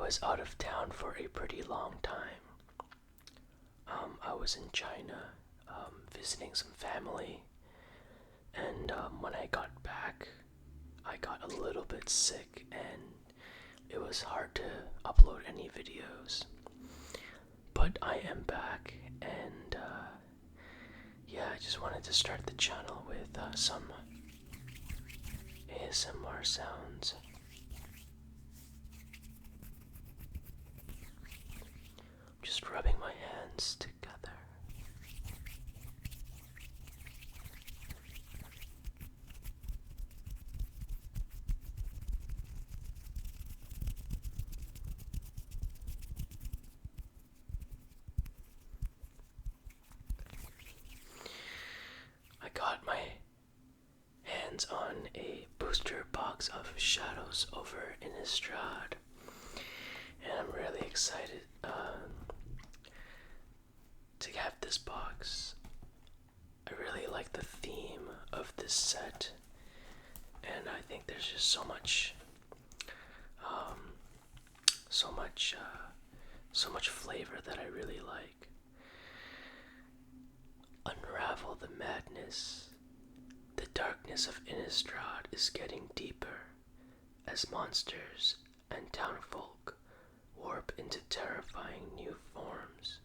was out of town for a pretty long time. I was in China visiting some family, and when I got back, I got a little bit sick and it was hard to upload any videos. But I am back, and yeah, I just wanted to start the channel with some ASMR sounds. Just rubbing my hands together. I got my hands on a booster box of Shadows over Innistrad, and I'm really excited to have this box. I really like the theme of this set, and I think there's just so much flavor that I really like. Unravel the madness. The darkness of Innistrad is getting deeper as monsters and townfolk warp into terrifying new forms.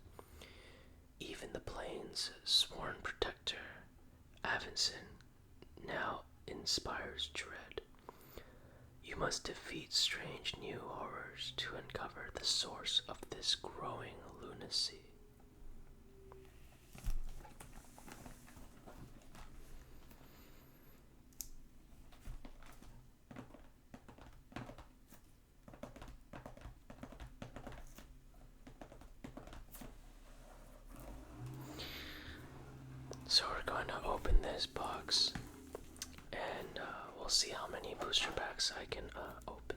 Even the plane's sworn protector, Avinson, now inspires dread. You must defeat strange new horrors to uncover the source of this growing lunacy. So we're going to open this box, and we'll see how many booster packs I can open.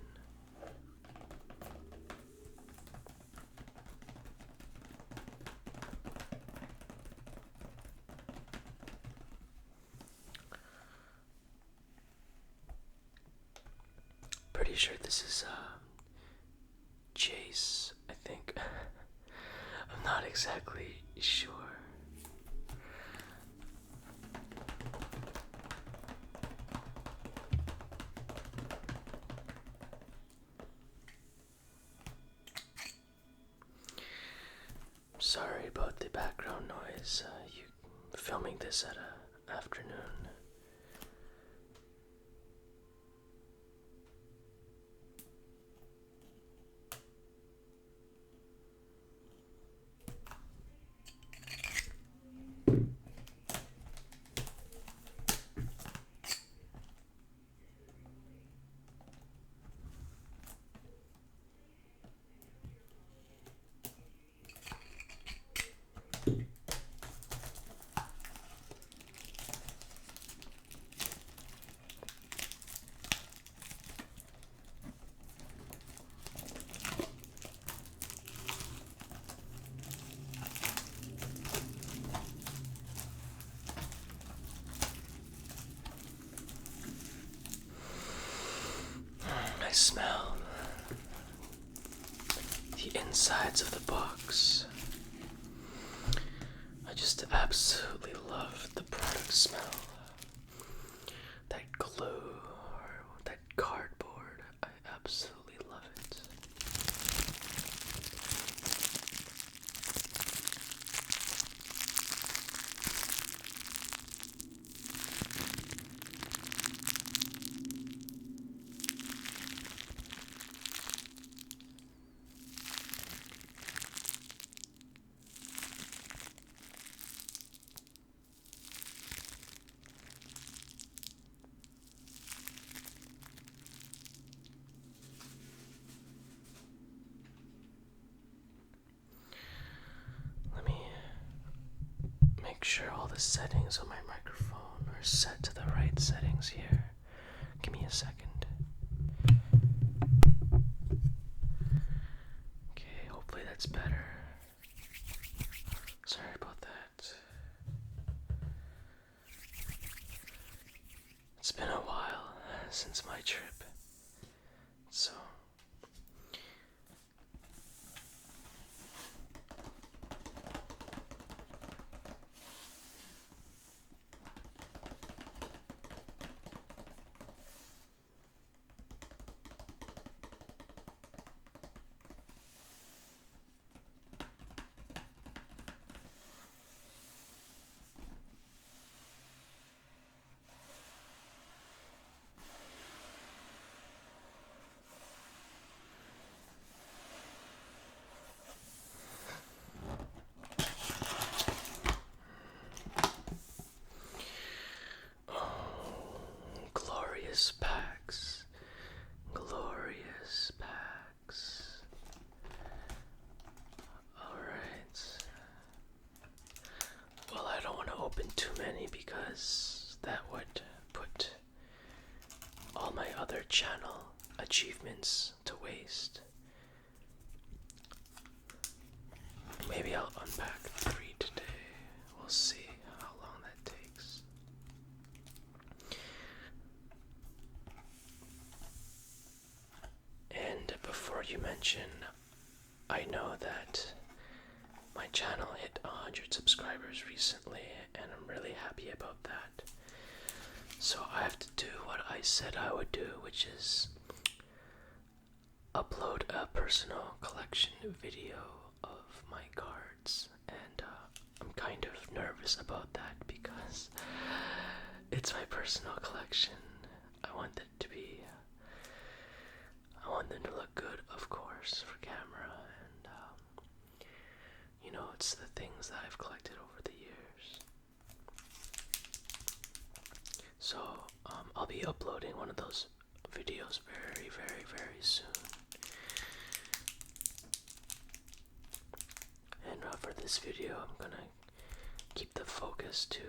Pretty sure this is Chase, I think. I'm not exactly sure. Sorry about the background noise. You filming this at a afternoon. I smell the insides of the box. I just absolutely love the product smell. That glue or that cardboard, I absolutely love it. Make sure all the settings on my microphone are set to the right settings here. Give me a second. Okay, hopefully that's better. Sorry about that. It's been a while since my trip, so glorious packs. Glorious packs. Alright. Well, I don't want to open too many because that would put all my other channel achievements to waste. Maybe I'll unpack 3 today. We'll see how long that takes. And before you mention, I know that my channel hit 100 subscribers recently, and I'm really happy about that. So I have to do what I said I would do, which is upload a personal collection video of my cards. And I'm kind of nervous about that because it's my personal collection. I want them to look good, of course, for camera, and it's the things that I've collected over the years. So I'll be uploading one of those videos very, very, very soon. And for this video, I'm gonna keep the focus to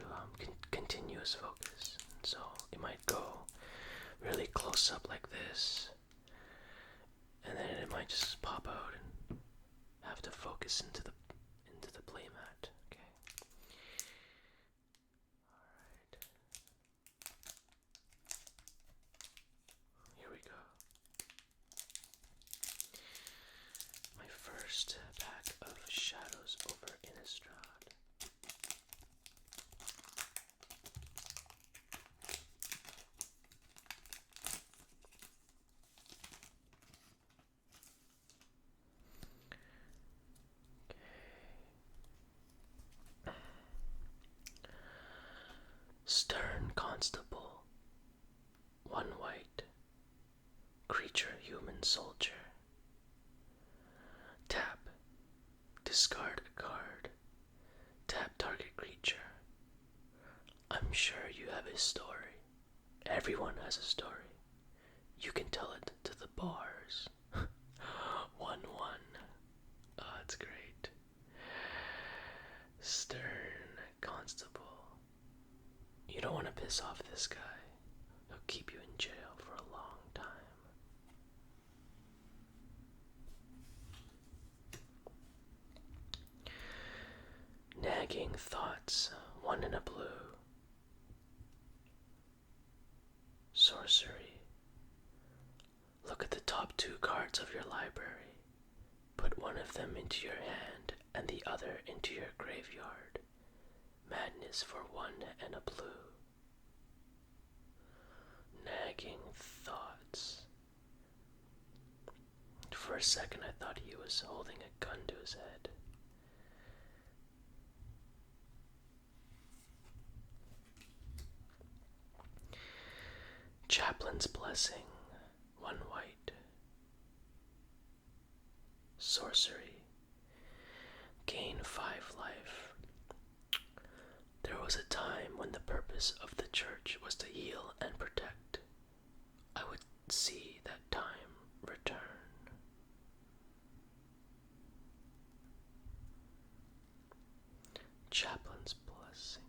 continuous focus. So it might go really close up like this, and then it might just pop out and have to focus into the playmat. Okay. Alright. Here we go. My first pack of Shadows over Innistrad. Stern Constable, 1 white, creature human soldier. Tap, discard a card, tap target creature. I'm sure you have a story. Everyone has a story. You can tell it to the bars. 1/1. Oh, that's great. Stern Constable. You don't want to piss off this guy. He'll keep you in jail for a long time. Nagging Thoughts, 1 in a blue. Sorcery. Look at the top 2 cards of your library. Put one of them into your hand and the other into your graveyard. Madness for 1 and a blue. Nagging Thoughts. For a second I thought he was holding a gun to his head. Chaplain's Blessing, 1 white. Sorcery. Gain 5 life. There was a time when the purpose of the church was to heal and protect. I would see that time return. Chaplain's Blessing.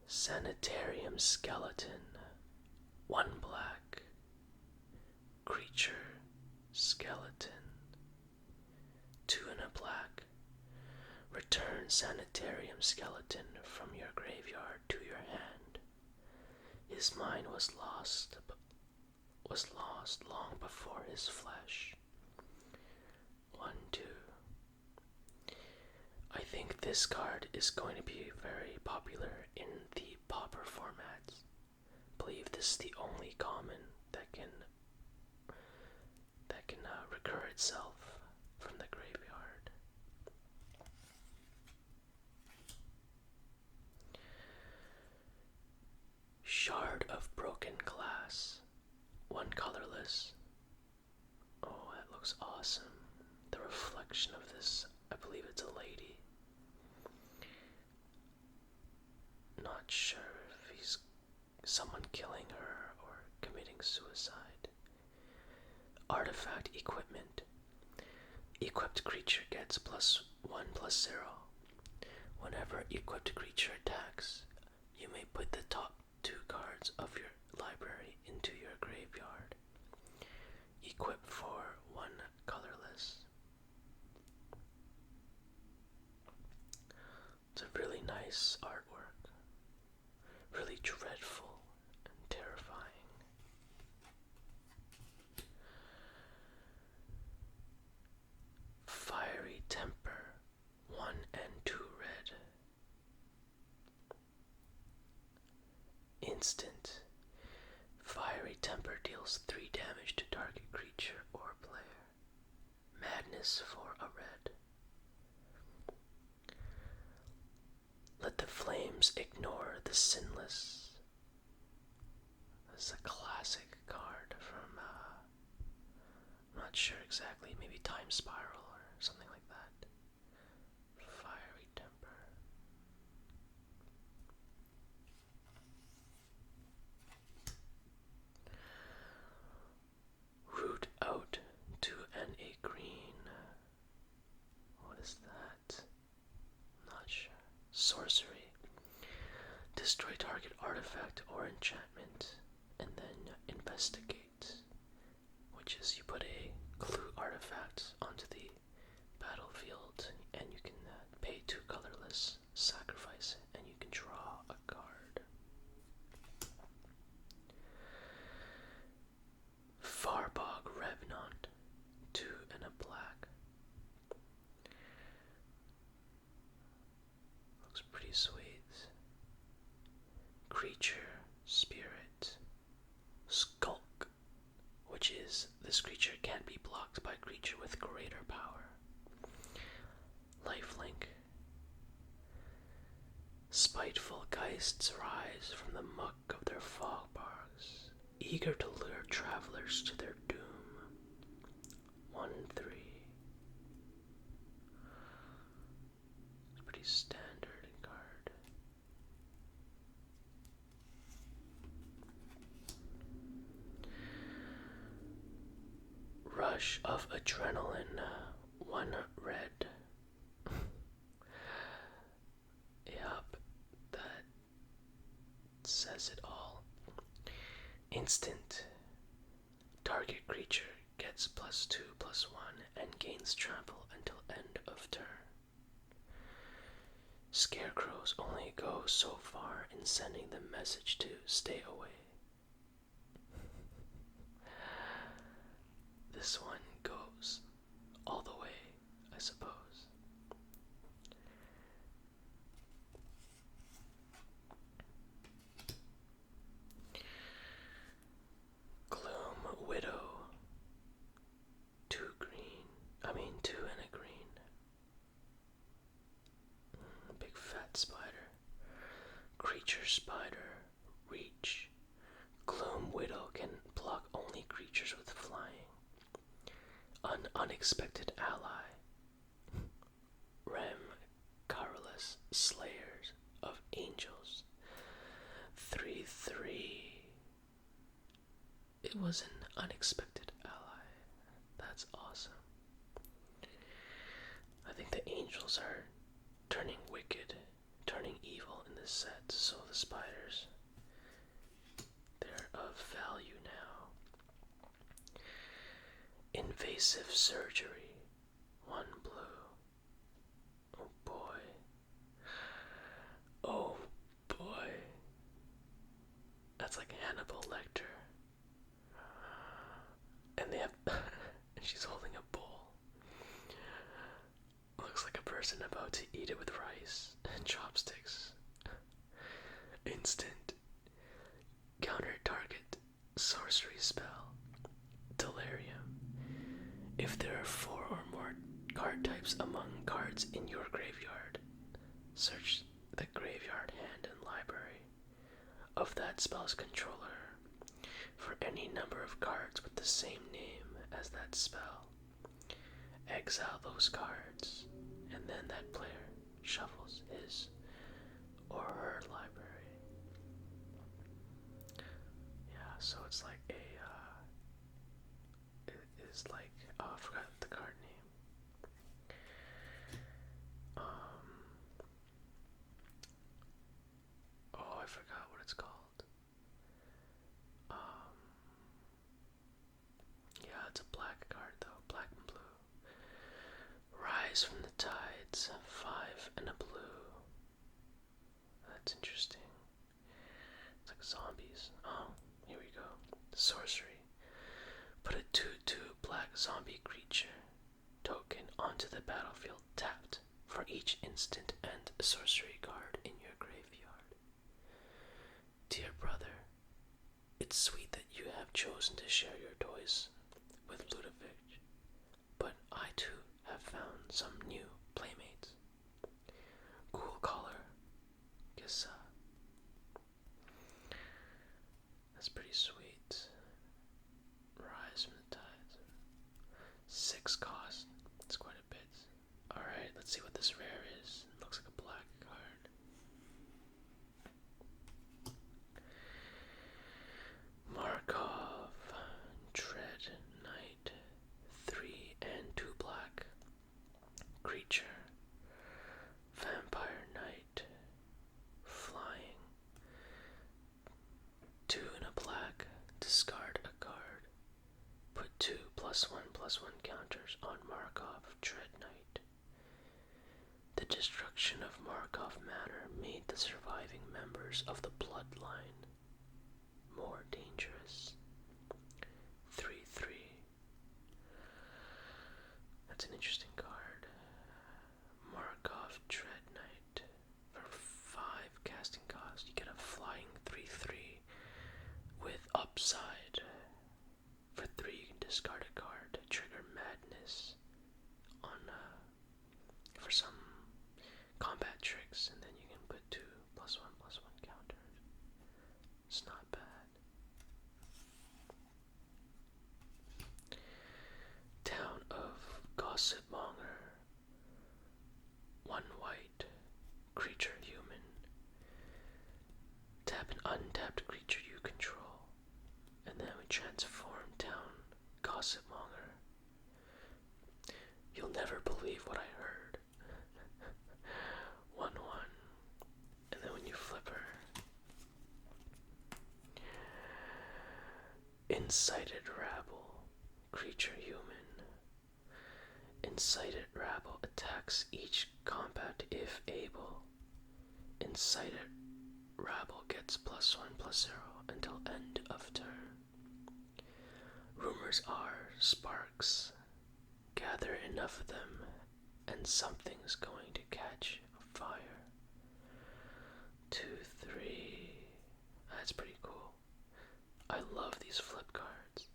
Sanitarium Skeleton, 1 black. Creature Skeleton, 2 and a black. Return Sanitarium Skeleton from your graveyard to your hand. His mind was lost long before his flesh. 1, 2. I think this card is going to be very popular in the pauper formats. I believe this is the only common that can recur itself from the graveyard. Shard of Broken Glass, 1 colorless. Oh, that looks awesome. The reflection of this, I believe it's a lady. equipped creature gets +1/+0. Whenever equipped creature attacks, you may put the top 2 cards of your library into your graveyard. Equip for 1 colorless. It's a really nice artwork. Really dreadful and terrifying. Fiery Temper, 1 and 2 red. Instant. Fiery Temper deals 3 damage to target creature or player. Madness for a red. Let the flames ignore the sinless. This is a classic card from, I'm not sure exactly, maybe Time Spiral or something like that. Fiery Temper. Root out 2 and a green. What is that? Not sure. Sorcery. Destroy target artifact or enchantment, and then investigate, which is you put a clue artifact onto the battlefield, and you can pay 2 colorless, sacrifice it, and you can draw a card. Farbog Revenant, 2 and a black. Looks pretty sweet. Creature, Spirit, Skulk, which is this creature can't be blocked by a creature with greater power. Lifelink. Spiteful Geists rise from the muck of their fog bogs, eager to lure travelers to their doom. 1/3. It's pretty standard card. Rush of Adrenaline, 1 red. Yup, that says it all. Instant. Target creature gets +2/+1 and gains trample until end of turn. Scarecrows only go so far in sending the message to stay away. This one goes all the way, I suppose. Gloom Widow, 2 and a green. Big fat spider. Creature Spider, Reach. Gloom Widow can block only creatures with flying. An unexpected ally. Rem Carolus, Slayers of Angels. 3/3. It was an unexpected ally. That's awesome. I think the angels are turning wicked, turning evil in this set, so the spiders, they're of value now. Invasive Surgery, 1 blue. Oh boy. Oh boy. That's like Hannibal Lecter. And they have she's holding a bowl. Looks like a person about to eat it with rice and chopsticks. Instant. Counter target. Sorcery spell. Delirium. If there are 4 or more card types among cards in your graveyard, search the graveyard hand and library of that spell's controller for any number of cards with the same name as that spell. Exile those cards, and then that player shuffles his or her library. Yeah, so it's like a, it is like, oh, I forgot the card name. Rise from the tides, 5 and a blue. That's interesting. It's like zombies. Oh, here we go. Sorcery. Put a 2/2 black zombie creature token onto the battlefield tapped for each instant and sorcery card in your graveyard. Dear brother, it's sweet that you have chosen to share your toys with Ludovic, but I too have found some new playmates. Cool color. Guess that's pretty sweet. Rise from the tides. 6 cost. That's quite a bit. Alright, let's see what this rare is. It looks like a black card. Markov, Dread Knight, 3 and 2 black. Creature, Vampire Knight, flying. 2 and a black, discard a card. Put 2 +1/+1 counters on Markov, Dread Knight. The destruction of Markov Manor made the surviving members of the bloodline more dangerous. 3/3. That's an interesting card. Markov Dread Knight. For 5 casting cost, you get a flying 3/3 with upside. For 3, you can discard a card to trigger madness on for some combat tricks, and then you can put 2 +1/+1 counters. It's not bad. Town of Gossipmonger. 1 white, creature human. Tap an untapped creature you control, and then we transform Town Gossipmonger. You'll never believe what I heard. 1/1, and then when you flip her, Incited Rabble, creature human. Incited Rabble attacks each combat if able. Incited Rabble gets +1/+0 until end of turn. Rumors are sparks. Gather enough of them and something's going to catch fire. 2/3. That's pretty cool. I love these flip cards.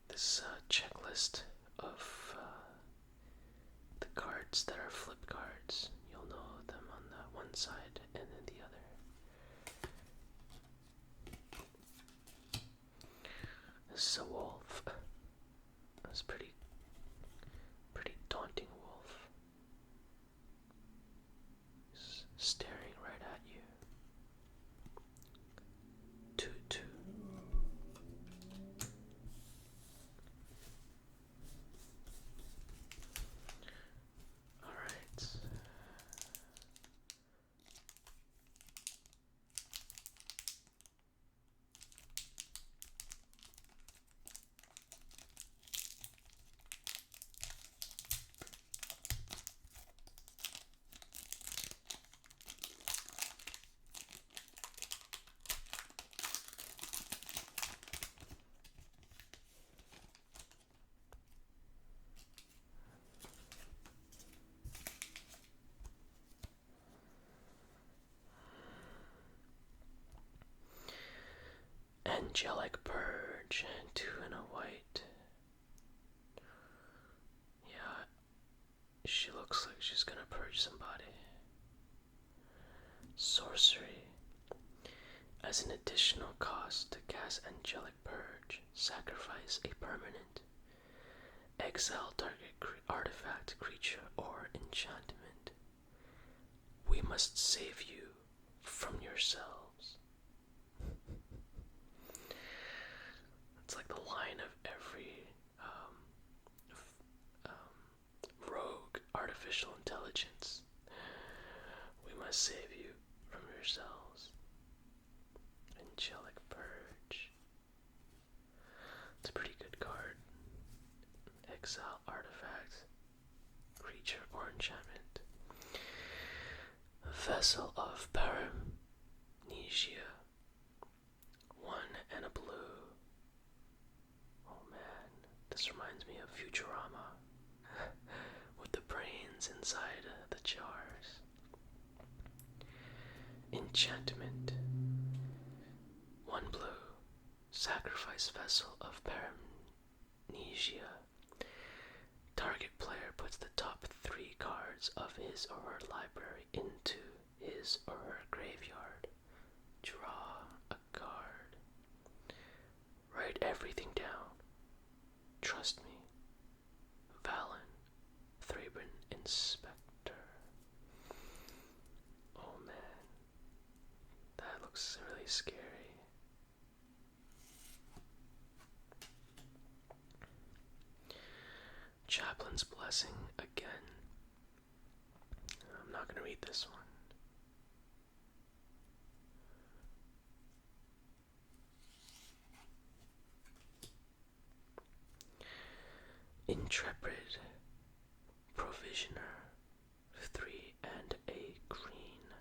This checklist of the cards that are flip cards, you'll know them on the one side and then the other. This is a wolf. That's pretty daunting wolf. He's staring right at you. 2/2. Alright. Angelic Purge, 2 and a white. Yeah, she looks like she's gonna purge somebody. Sorcery. As an additional cost to cast Angelic Purge, sacrifice a permanent. Exile target artifact, creature, or enchantment. We must save you from yourselves. It's like the line of every rogue artificial intelligence. We must save you from yourselves. Angelic Purge. It's a pretty good exile artifact, creature, or enchantment. Vessel of Paramnesia. 1 and a blue. Oh man, this reminds me of Futurama. With the brains inside the jars. Enchantment. 1 blue. Sacrifice Vessel of Paramnesia. Target player puts the top 3 cards of his or her library into his or her graveyard. Draw a card. Write everything down. Trust me. Valen, Thraben Inspector. Oh man, that looks really scary. Chaplain's Blessing again. I'm not going to read this one. Intrepid Provisioner, 3 and a green.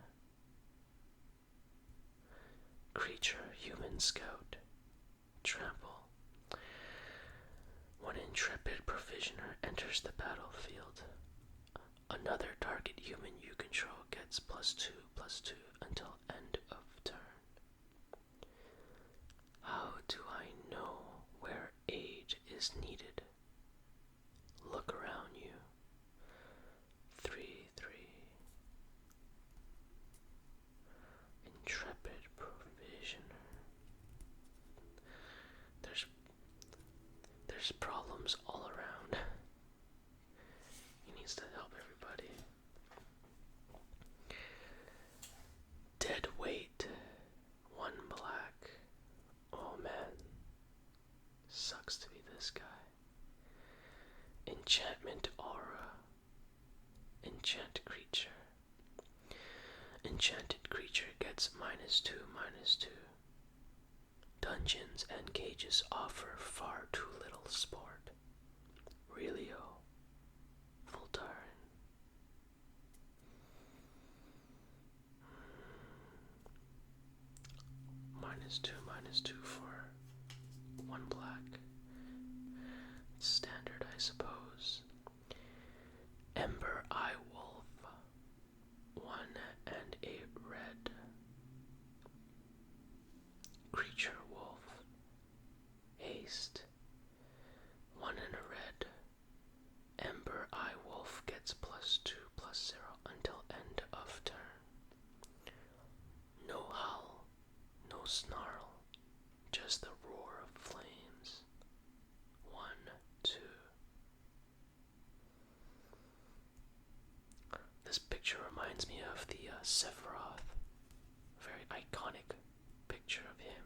Creature, Human Scout, Trample. When Intrepid Provisioner enters the battlefield, another target human you control gets +2/+2 until end of turn. How do I know where aid is needed? Look around you. 3/3. Intrepid Provisioner. There's problems all around. He needs to help everybody. Dead Weight. 1 black. Oh man. Sucks to be this guy. Enchantment Aura. Enchant creature. Enchanted creature gets -2/-2. Dungeons and cages offer far too little sport. Relio. Voltaren. -2/-2 for 1 black. Standard, I suppose. Ember Eye Wolf. 1 and a red. Creature Wolf. Haste. 1 and a red. Ember Eye Wolf gets +2/+0 until end of turn. No howl, no snarl, just the roar of flames. 1/2. This picture reminds me of the Sephiroth. Very iconic picture of him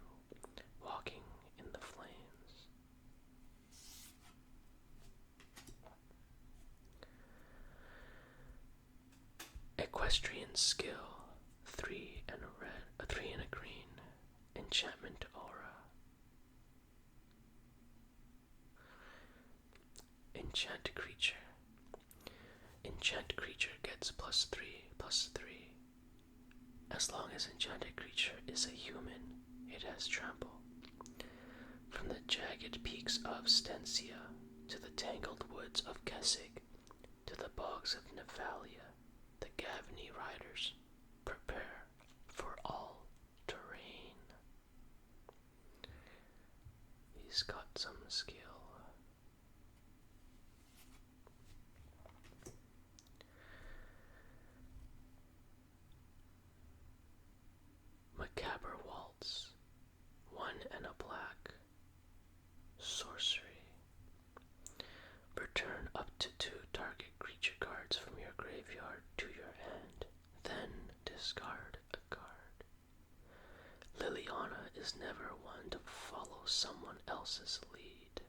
walking in the flames. Equestrian Skill. 3 and a red, 3 and a green. Enchantment Aura. Enchant creature. Enchant creature gets +3/+3. As long as enchanted creature is a human, it has trample. From the jagged peaks of Stensia to the tangled woods of Kessig to the bogs of Nephalia, the Gavni riders prepare for all terrain. He's got some skill. Macabre Waltz. 1 and a black. Sorcery. Return up to 2 target creature cards from your graveyard to your hand, then discard a card. Liliana is never one to follow someone else's lead.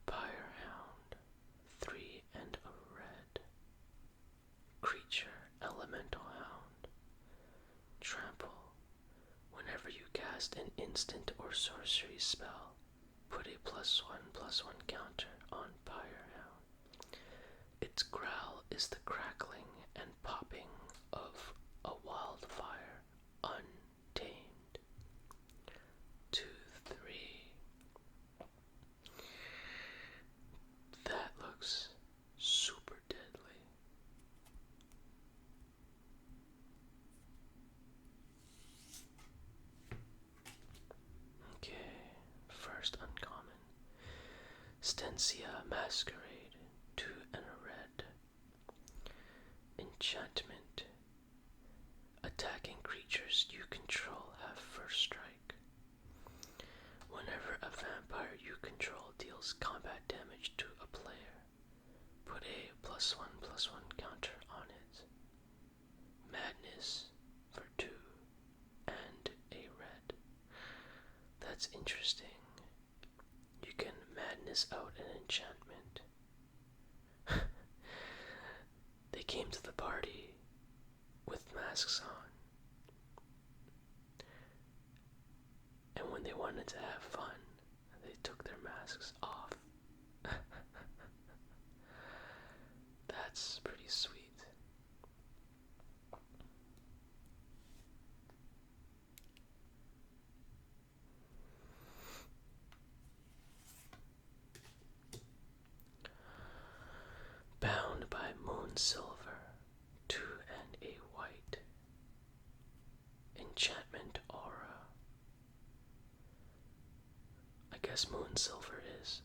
Firehound. 3 and a red. instant or sorcery spell, put a +1/+1 counter on Firehound. Its growl is the crackling and popping of a wildfire, untamed. 2/3. That looks super deadly. Okay, first uncommon. Stensia Masquerade, 2 and a red. Enchantment. Attacking creatures you control have first strike. Whenever a vampire you control deals combat damage to a player, put a +1/+1 counter on it. Madness for 2 and a red. That's interesting. You can madness out an enchantment. They came to the party with masks on. And when they wanted to have fun, they took their masks off. That's pretty sweet. Bound by Moon Silver, 2 and a white. Enchantment Aura. I guess Moon Silver is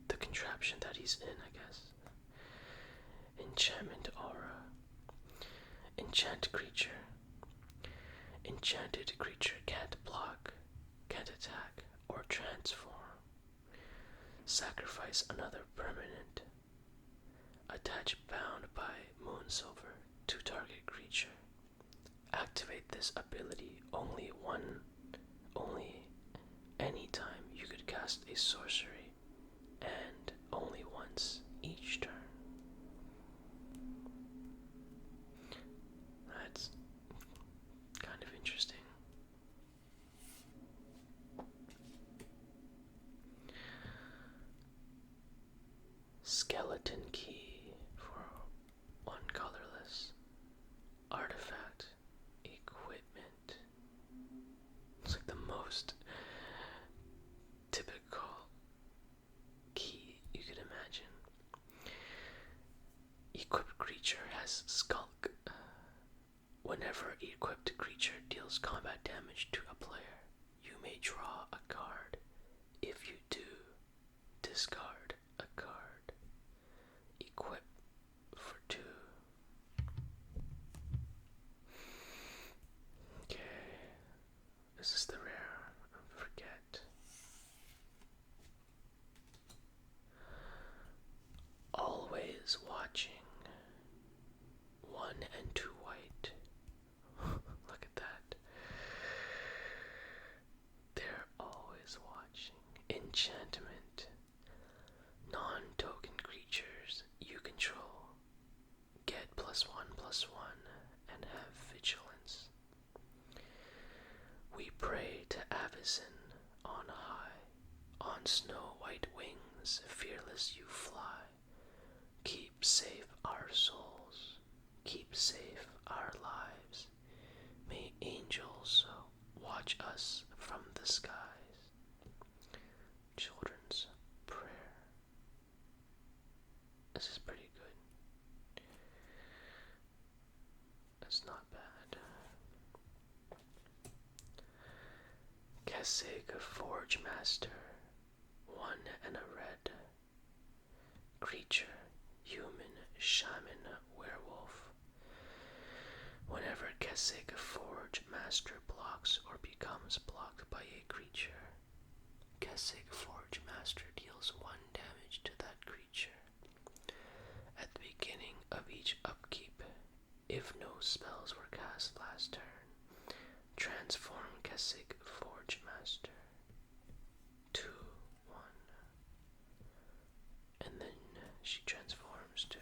the contraption that he's in, I guess. Enchantment Aura. Enchant creature. Enchanted creature can't block, can't attack, or transform. Sacrifice another permanent. Attach bound by Moon Silver to target creature. Activate this ability only anytime you could cast a sorcery, and only once each turn. That's kind of interesting. Skeleton Key for 1 colorless. Artifact. Equipment. It's like the most typical key you could imagine. Equipped creature has Skulk. Whenever an equipped creature deals combat damage to a player, you may draw a card. If you do, discard a card. Equip for 2. Okay. This is the rare. Forget. Always watching. 1 and 2 white. Look at that. They're always watching. Enchantment. Non-token creatures you control get +1/+1 and have vigilance. We pray to Avison on high. On snow white wings, fearless you fly. Keep safe our souls. Keep safe our lives. May angels watch us from the skies. Children's prayer. This is pretty good. It's not bad. Kessig Forge Master. 1 and a red. Creature. Human, shaman, werewolf. Whenever Kessig Forge Master blocks or becomes blocked by a creature, Kessig Forge Master deals 1 damage to that creature. At the beginning of each upkeep, if no spells were cast last turn, transform Kessig Forge Master. 2/1. And then she transforms to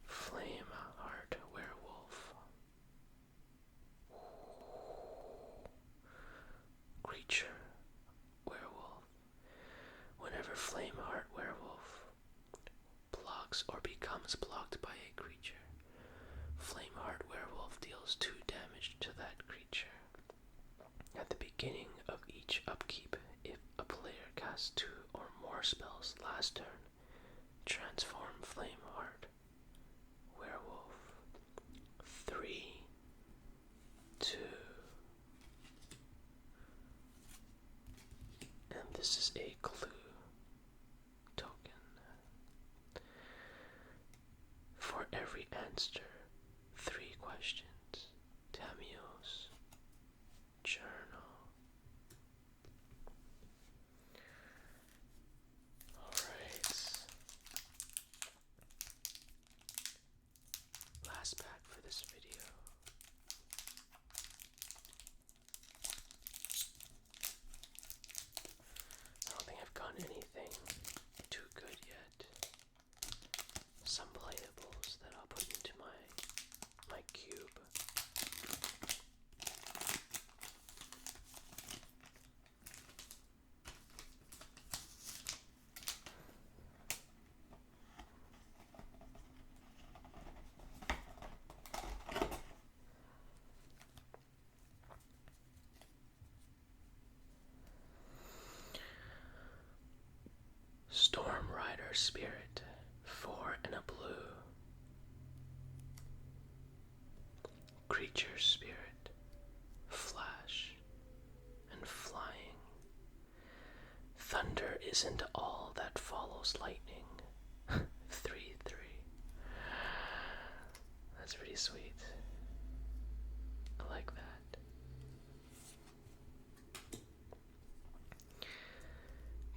Flame Heart Werewolf. Whenever Flameheart Werewolf blocks or becomes blocked by a creature, Flameheart Werewolf deals 2 damage to that creature. At the beginning of each upkeep, if a player casts 2 or more spells last turn, transform Flameheart Werewolf. 3, 2, and this is a clue token. For every answer, 3 questions. Tamiyo's journal. Alright. Last pack for this video. I don't think I've gotten anything too good yet. Some playables that I'll put into my cube. Storm Rider Spirit, 4 and a blue. Creature Spirit, flash and flying. Thunder isn't all that follows lightning. 3/3. That's pretty sweet. I like that.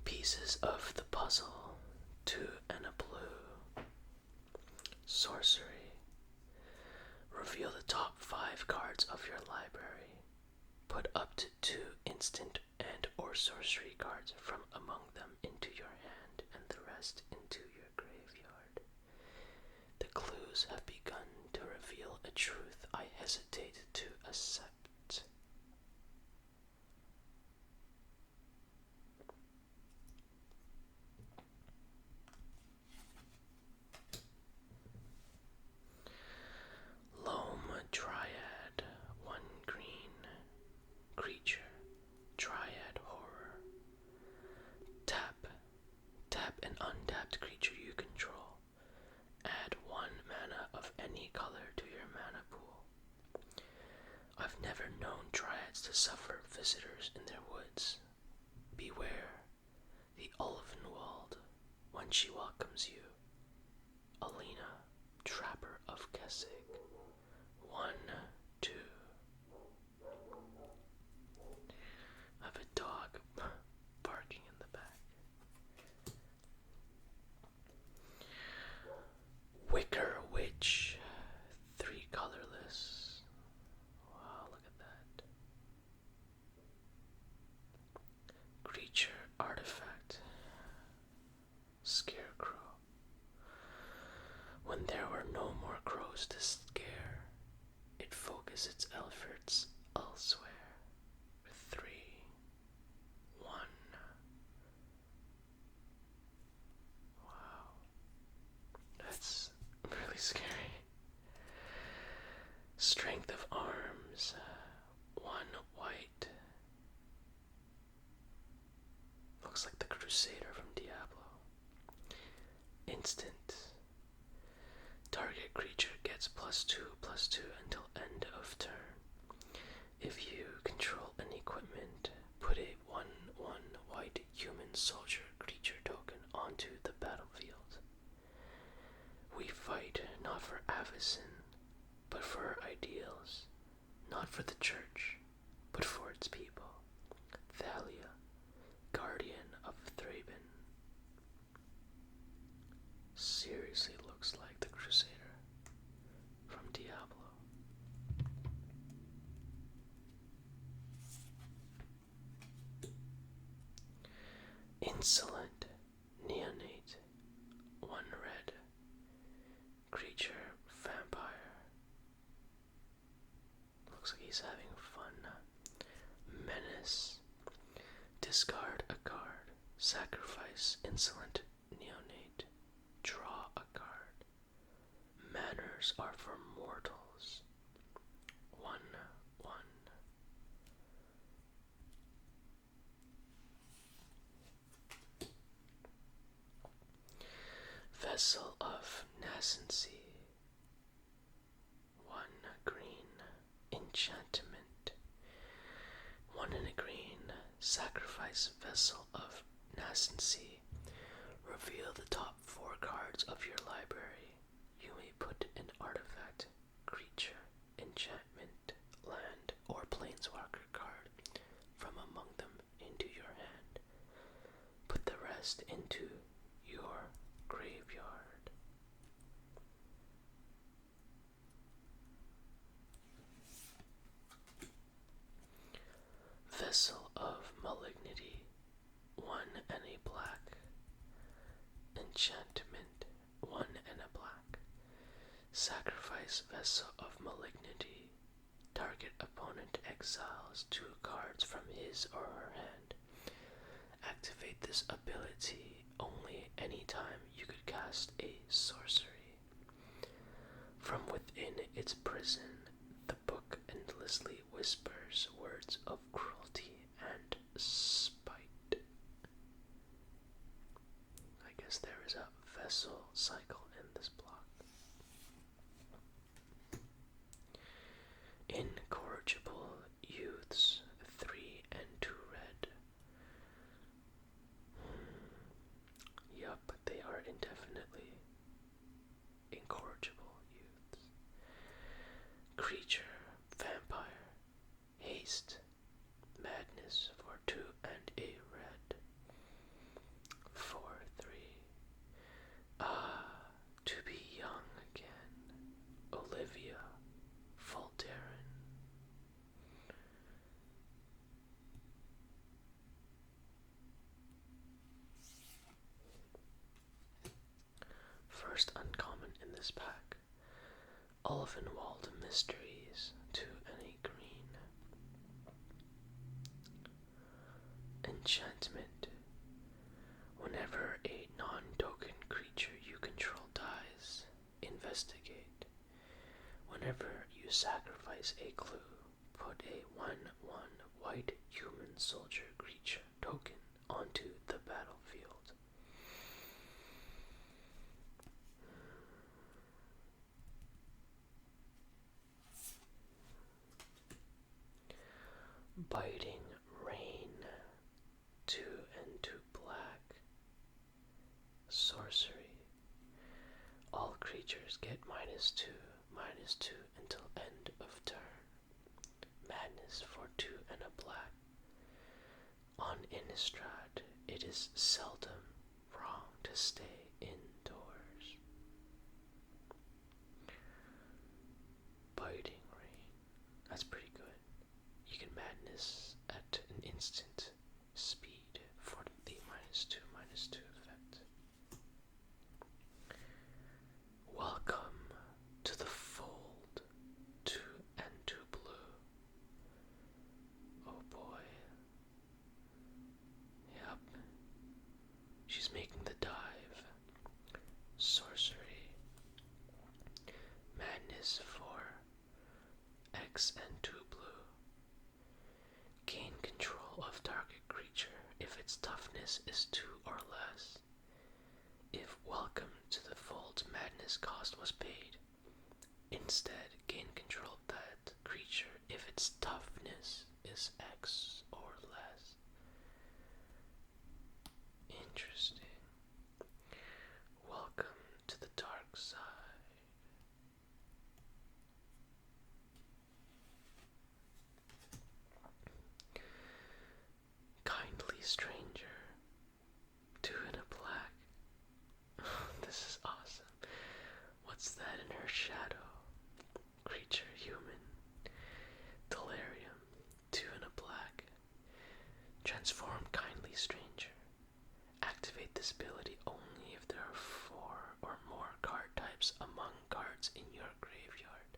Pieces of the puzzle, 2 and a blue. Sorcery. Reveal the top 5 cards of your library. Put up to 2 instant and or sorcery cards from among them into your hand and the rest into your graveyard. The clues have begun to reveal a truth I hesitate to accept. Loam Dryad, 1 green. Creature, Dryad Horror. Tap an untapped creature you control. Add 1 mana of any color to your mana pool. I've never known Dryads to suffer visitors in their woods. Beware the Ulvenwald when she welcomes you. Alina, Trapper of Kessig. 1, 2. I have a dog barking in the back. Wicker Witch, 3 colorless. Wow, look at that. Creature Artifact, Scarecrow. When there were no more crows to scare, it focused its efforts elsewhere. 3, 1. Wow. That's really scary. Strength of Arms, 1 white. Looks like the Crusader from Diablo. Instant. Target creature gets +2/+2 until end of turn. If you control an equipment, put a 1/1 white human soldier creature token onto the battlefield. We fight not for Avacyn, but for our ideals, not for the church, but for its people. Thalia, Guardian of Thraben. Seriously looks like the Crusader from Diablo. Insolent Neonate, 1 red. Creature Vampire. Looks like he's having fun. Menace. Discard a card. Sacrifice insolent neonate. Draw a card. Manners are for mortals. 1/1. Vessel of Nascency. 1 green. Enchantment. 1 and a green. Sacrifice Vessel of Nascency. Reveal the top 4 cards of your library. You may put an artifact, creature, enchantment, land, or planeswalker card from among them into your hand. Put the rest into your graveyard. Vessel of Malignity. 1 and a black. Enchantment. 1 and a black. Sacrifice Vessel of Malignity. Target opponent exiles 2 cards from his or her hand. Activate this ability only anytime you could cast a sorcery. From within its prison, the book endlessly whispers words of cruelty and spite. I guess there is a vessel cycle in this block. Incorrigible Youths. 3 and 2 red. Yup, they are indefinitely incorrigible youths. Creature, vampire, haste, madness for 2 and a red. 4/3. To be young again. Olivia, Voltaren. First uncommon in this pack. Ulvenwald Mysteries. 2 and a green. Enchantment. Whenever a non-token creature you control dies, investigate. Whenever you sacrifice a clue, put a 1/1 white human soldier creature token onto the battlefield. Biting Rain. 2 and 2 black. Sorcery. All creatures get -2/-2 until end of turn. Madness for 2 and a black. On Innistrad, it is seldom wrong to stay indoors. Biting Rain. That's pretty good. You can madness at an instant speed for the -2/-2 effect. Welcome to the fold. 2 and 2 blue. Oh boy. Yep. She's making the dive. Sorcery. Madness for X and 2 blue. Gain control of target creature if its toughness is 2 or less. If welcome to the fold's madness cost was paid, instead gain control of that creature if its toughness is X or less. Interesting. Welcome to the dark side. Kindly stranger. 2 and a black. This is awesome. What's that in her shadow? Creature human. Delirium. 2 and a black. Transform Kindly Stranger. Activate this ability only if there are 4 or more card types among cards in your graveyard.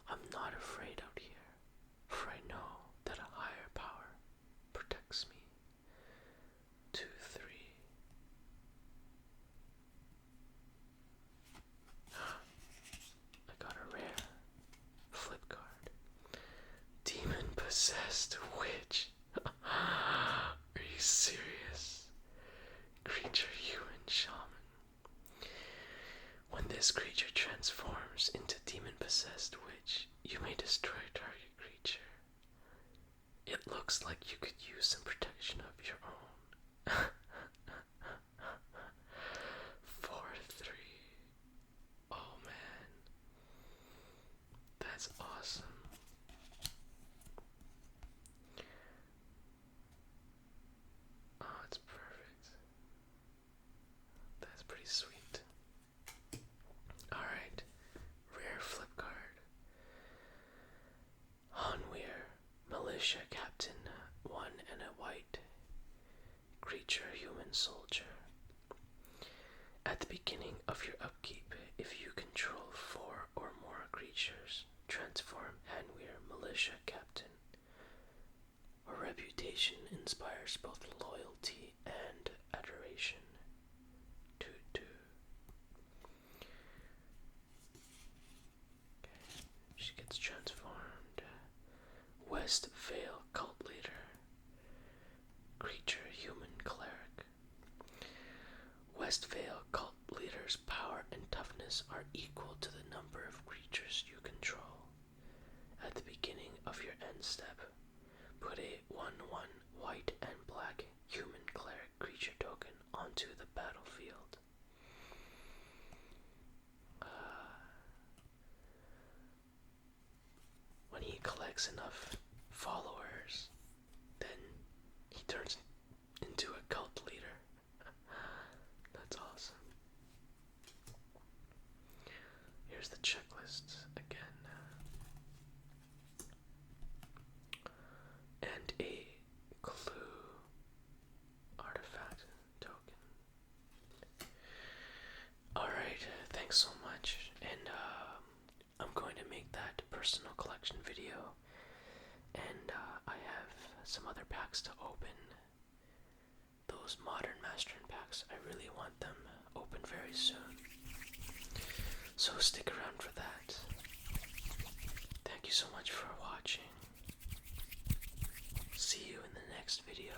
I'm not afraid out here, for I know that a higher power protects me. Possessed witch. Are you serious? Creature human shaman. When this creature transforms into demon possessed witch, you may destroy target creature. It looks like you could use some protection of your own. 4-3. Oh man. That's awesome. Oh, it's perfect. That's pretty sweet. Alright. Rare flip card. Hanweir, Militia Captain, 1 and a white. Creature human soldier. At the beginning of your upkeep, if you control 4 or more creatures, transform Hanweir Militia Captain. Her reputation inspires both loyalty and adoration. 2-2. Okay, she gets transformed. West Vale Cult Leader. Creature human cleric. West Vale Cult Leader's power and toughness are equal to the number of creatures you control. At the beginning of your end step, put a 1/1 white and black human cleric creature token onto the battlefield. When he collects enough followers, then he turns into a cult leader. That's awesome. Here's the checklist again. And a clue artifact token. Alright, thanks so much. And I'm going to make that personal collection video. And I have some other packs to open. Those modern mastering packs, I really want them open very soon. So stick around for that. Thank you so much for watching. See you in the next video.